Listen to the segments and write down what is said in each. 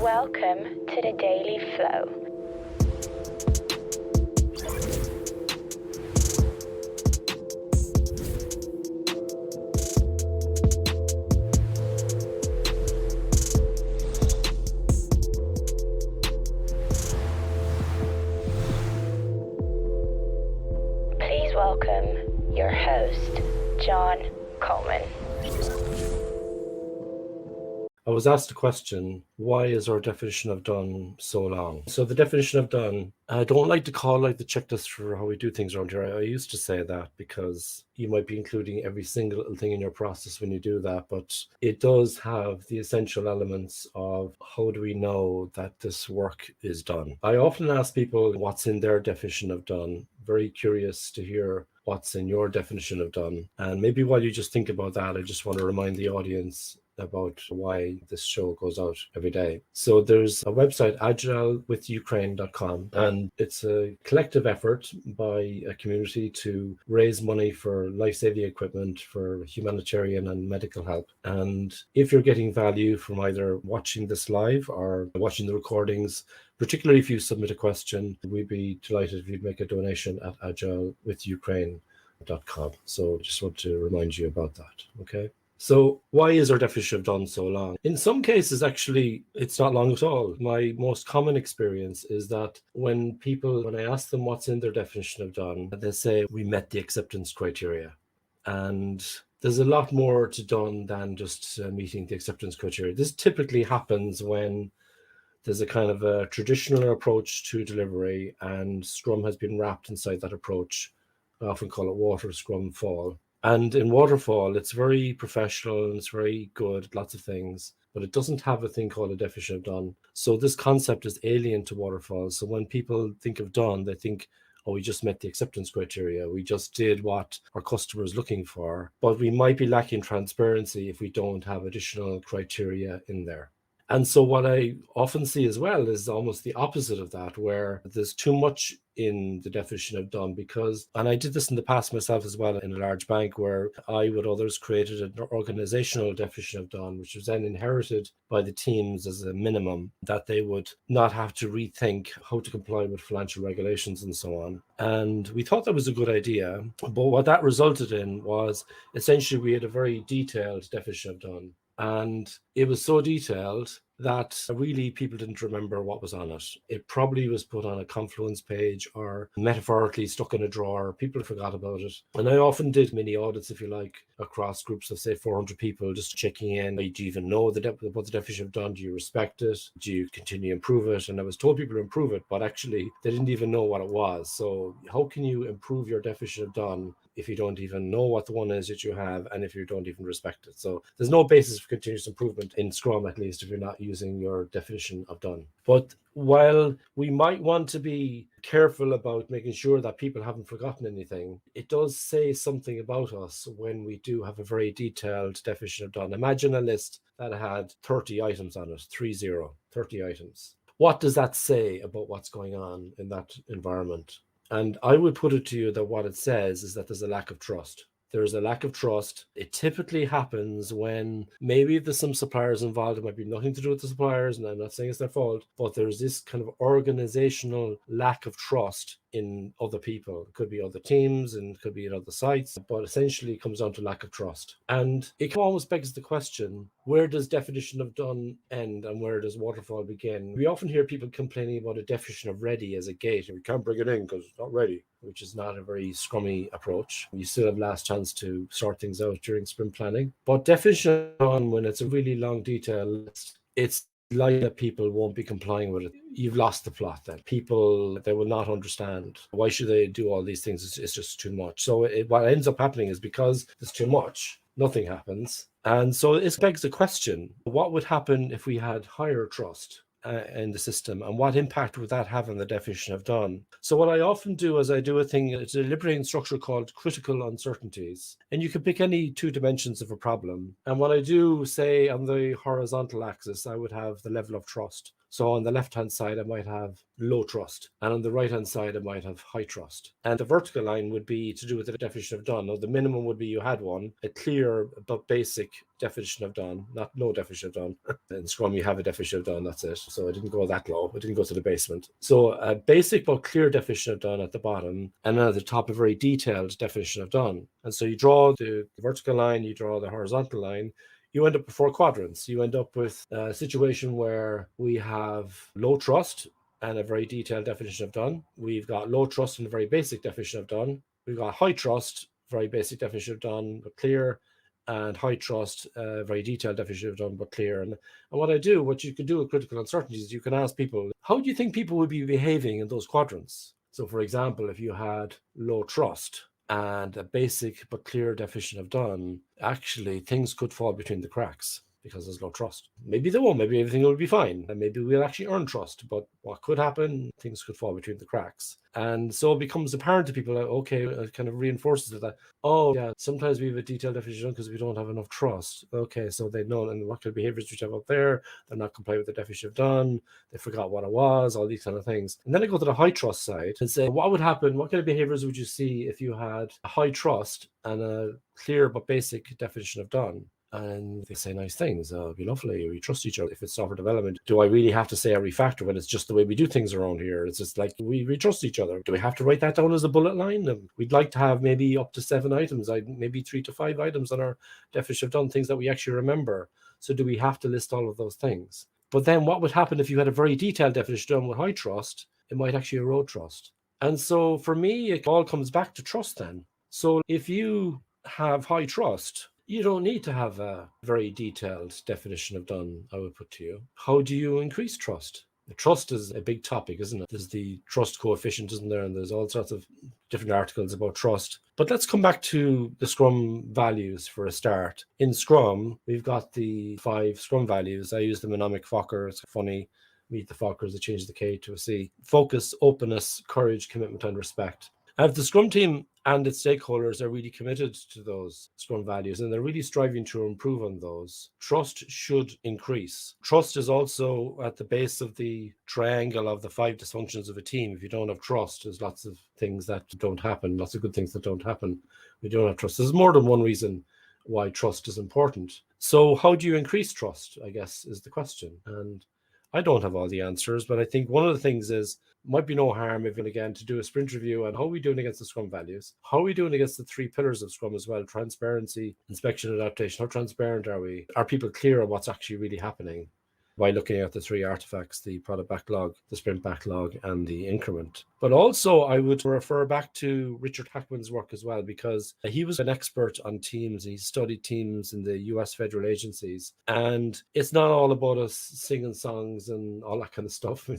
Welcome to the Daily Flow. Please welcome your host, John Coleman. I was asked a question, why is our definition of done so long? So the definition of done, I don't like to call like the checklist for how we do things around here. I used to say that because you might be including every single little thing in your process when you do that, but it does have the essential elements of how do we know that this work is done. I often ask people what's in their definition of done. Very curious to hear what's in your definition of done. And maybe while you just think about that, I just want to remind the audience about why this show goes out every day. So there's a website, agilewithukraine.com, and it's a collective effort by a community to raise money for life-saving equipment for humanitarian and medical help. And if you're getting value from either watching this live or watching the recordings, particularly if you submit a question, we'd be delighted if you'd make a donation at agilewithukraine.com. So just want to remind you about that, okay? So why is our definition of done so long? In some cases, actually, it's not long at all. My most common experience is that when I ask them what's in their definition of done, they say we met the acceptance criteria. And there's a lot more to done than just meeting the acceptance criteria. This typically happens when there's a kind of a traditional approach to delivery and Scrum has been wrapped inside that approach. I often call it water, Scrum, fall. And in waterfall, it's very professional and it's very good, lots of things, but it doesn't have a thing called a definition of done. So this concept is alien to waterfall. So when people think of done, they think, oh, we just met the acceptance criteria. We just did what our customer is looking for, but we might be lacking transparency if we don't have additional criteria in there. And so what I often see as well is almost the opposite of that, where there's too much in the definition of done because, and I did this in the past myself as well in a large bank where I with others created an organizational definition of done, which was then inherited by the teams as a minimum that they would not have to rethink how to comply with financial regulations and so on. And we thought that was a good idea, but what that resulted in was essentially we had a very detailed definition of done. And it was so detailed that really people didn't remember what was on it. It probably was put on a Confluence page or metaphorically stuck in a drawer. People forgot about it. And I often did mini audits, if you like, across groups of, say, 400 people, just checking in. Do you even know what the definition of done? Do you respect it? Do you continue to improve it? And I was told people to improve it, but actually they didn't even know what it was. So how can you improve your definition of done if you don't even know what the one is that you have and if you don't even respect it? So there's no basis for continuous improvement in Scrum, at least, if you're not using your definition of done. But while we might want to be careful about making sure that people haven't forgotten anything, it does say something about us when we do have a very detailed definition of done. Imagine a list that had 30 items on it, 30 items. What does that say about what's going on in that environment? And I would put it to you that what it says is that there's a lack of trust. There's a lack of trust. It typically happens when maybe there's some suppliers involved. It might be nothing to do with the suppliers, and I'm not saying it's their fault, but there's this kind of organizational lack of trust in other people. It could be other teams and it could be in other sites, but essentially it comes down to lack of trust. And it almost begs the question, where does definition of done end and where does waterfall begin? We often hear people complaining about a definition of ready as a gate, and we can't bring it in because it's not ready, which is not a very scrummy approach. You still have last chance to sort things out during sprint planning. But definition of done, when it's a really long detail list, it's like that people won't be complying with it. You've lost the plot then. People, they will not understand. Why should they do all these things? It's just too much. So what ends up happening is because there's too much, nothing happens. And so it begs the question, what would happen if we had higher trust in the system, and what impact would that have on the definition of done? So what I often do is I do it's a liberating structure called critical uncertainties, and you can pick any two dimensions of a problem. And what I do, say on the horizontal axis, I would have the level of trust. So on the left-hand side, I might have low trust. And on the right-hand side, I might have high trust. And the vertical line would be to do with the definition of done. Now, the minimum would be you had one, a clear but basic definition of done, not no definition of done. In Scrum, you have a definition of done, that's it. So I didn't go that low. I didn't go to the basement. So a basic but clear definition of done at the bottom, and then at the top, a very detailed definition of done. And so you draw the vertical line, you draw the horizontal line, you end up with 4 quadrants. You end up with a situation where we have low trust and a very detailed definition of done. We've got low trust and a very basic definition of done. We've got high trust, very basic definition of done, but clear, and high trust, very detailed definition of done, but clear. And what you can do with critical uncertainties is you can ask people, how do you think people would be behaving in those quadrants? So for example, if you had low trust and a basic but clear definition of done, actually things could fall between the cracks because there's low trust. Maybe they won't, maybe everything will be fine, and maybe we'll actually earn trust, but what could happen, things could fall between the cracks. And so it becomes apparent to people that, okay, it kind of reinforces it that, oh yeah, sometimes we have a detailed definition because we don't have enough trust. Okay, so they know, and what kind of behaviors we have up there, they're not complying with the definition of done, they forgot what it was, all these kind of things. And then I go to the high trust side and say, what would happen, what kind of behaviors would you see if you had a high trust and a clear but basic definition of done? And they say nice things. It'll be lovely. We trust each other. If it's software development, do I really have to say every factor when it's just the way we do things around here? It's just like we trust each other. Do we have to write that down as a bullet line? We'd like to have maybe up to 7 items, maybe 3 to 5 items on our definition of done, things that we actually remember. So do we have to list all of those things? But then what would happen if you had a very detailed definition done with high trust? It might actually erode trust. And so for me, it all comes back to trust then. So if you have high trust, you don't need to have a very detailed definition of done, I would put to you. How do you increase trust? The trust is a big topic, isn't it? There's the trust coefficient, isn't there? And there's all sorts of different articles about trust. But let's come back to the Scrum values for a start. In Scrum, we've got the 5 Scrum values. I use the mnemonic Fokker. It's funny. Meet the Fokkers, it changes the K to a C. Focus, openness, courage, commitment, and respect. If the Scrum team and its stakeholders are really committed to those Scrum values and they're really striving to improve on those, trust should increase. Trust is also at the base of the triangle of the 5 dysfunctions of a team. If you don't have trust, there's lots of things that don't happen, lots of good things that don't happen. We don't have trust. There's more than one reason why trust is important. So how do you increase trust, I guess, is the question. And I don't have all the answers, but I think one of the things is, might be no harm if, again, to do a sprint review on how are we doing against the Scrum values? How are we doing against the 3 pillars of Scrum as well? Transparency, inspection, adaptation. How transparent are we? Are people clear on what's actually really happening? By looking at the 3 artifacts, the product backlog, the sprint backlog, and the increment. But also I would refer back to Richard Hackman's work as well, because he was an expert on teams. He studied teams in the US federal agencies. And it's not all about us singing songs and all that kind of stuff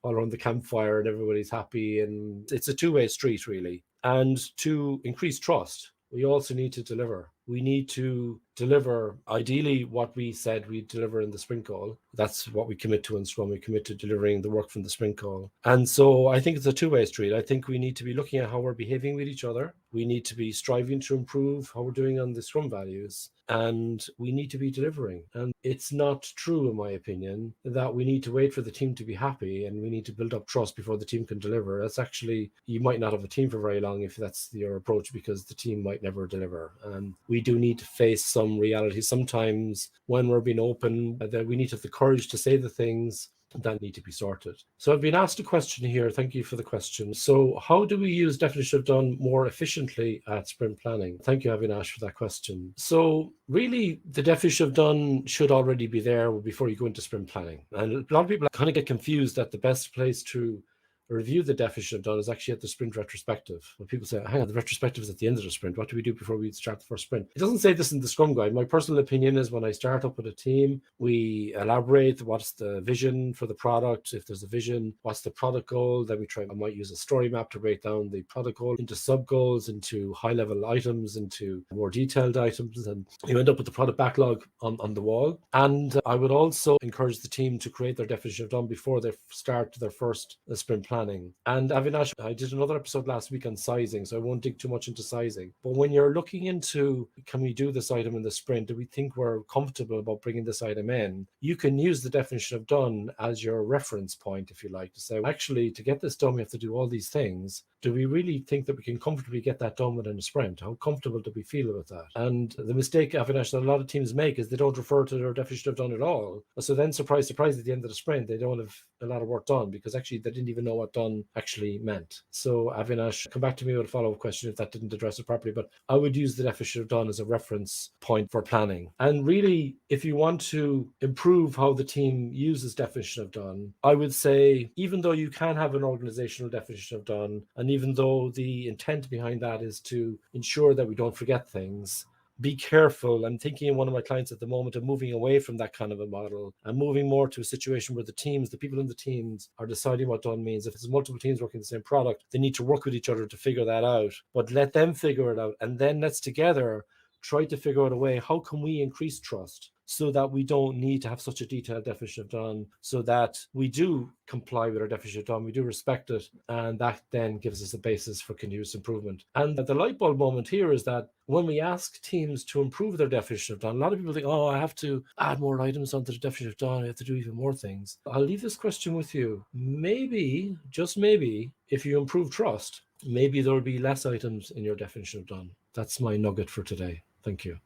all around the campfire and everybody's happy. And it's a two-way street, really. And to increase trust, we also need to deliver. We need to deliver, ideally, what we said we'd deliver in the sprint goal. That's what we commit to in Scrum. We commit to delivering the work from the sprint goal. And so I think it's a two-way street. I think we need to be looking at how we're behaving with each other. We need to be striving to improve how we're doing on the Scrum values. And we need to be delivering. And it's not true, in my opinion, that we need to wait for the team to be happy and we need to build up trust before the team can deliver. That's actually, you might not have a team for very long if that's your approach, because the team might never deliver. And we do need to face some reality sometimes when we're being open, that we need to have the courage to say the things that need to be sorted. So I've been asked a question here. Thank you for the question. So how do we use definition of done more efficiently at sprint planning? Thank you, Avinash, for that question. So really, the definition of done should already be there before you go into sprint planning. And a lot of people kind of get confused that the best place to review the definition of done is actually at the sprint retrospective. When people say, hang on, the retrospective is at the end of the sprint. What do we do before we start the first sprint? It doesn't say this in the Scrum Guide. My personal opinion is when I start up with a team, we elaborate what's the vision for the product. If there's a vision, what's the product goal? Then I might use a story map to break down the product goal into sub goals, into high level items, into more detailed items. And you end up with the product backlog on the wall. And I would also encourage the team to create their definition of done before they start their first sprint plan. planning. And Avinash, I did another episode last week on sizing, so I won't dig too much into sizing. But when you're looking into, can we do this item in the sprint? Do we think we're comfortable about bringing this item in? You can use the definition of done as your reference point, if you like, to say, actually, to get this done, we have to do all these things. Do we really think that we can comfortably get that done within a sprint? How comfortable do we feel with that? And the mistake, Avinash, that a lot of teams make is they don't refer to their definition of done at all. So then, surprise, surprise, at the end of the sprint, they don't have a lot of work done because actually they didn't even know what done actually meant. So Avinash, come back to me with a follow-up question if that didn't address it properly, but I would use the definition of done as a reference point for planning. And really, if you want to improve how the team uses definition of done, I would say, even though you can have an organizational definition of done, and even though the intent behind that is to ensure that we don't forget things, be careful. I'm thinking of one of my clients at the moment of moving away from that kind of a model and moving more to a situation where the people in the teams are deciding what done means. If there's multiple teams working the same product, they need to work with each other to figure that out, but let them figure it out. And then let's together try to figure out a way, how can we increase trust so that we don't need to have such a detailed definition of done, so that we do comply with our definition of done, we do respect it, and that then gives us a basis for continuous improvement. And the light bulb moment here is that when we ask teams to improve their definition of done, a lot of people think, oh, I have to add more items onto the definition of done, I have to do even more things. I'll leave this question with you. Maybe, just maybe, if you improve trust, maybe there will be less items in your definition of done. That's my nugget for today. Thank you.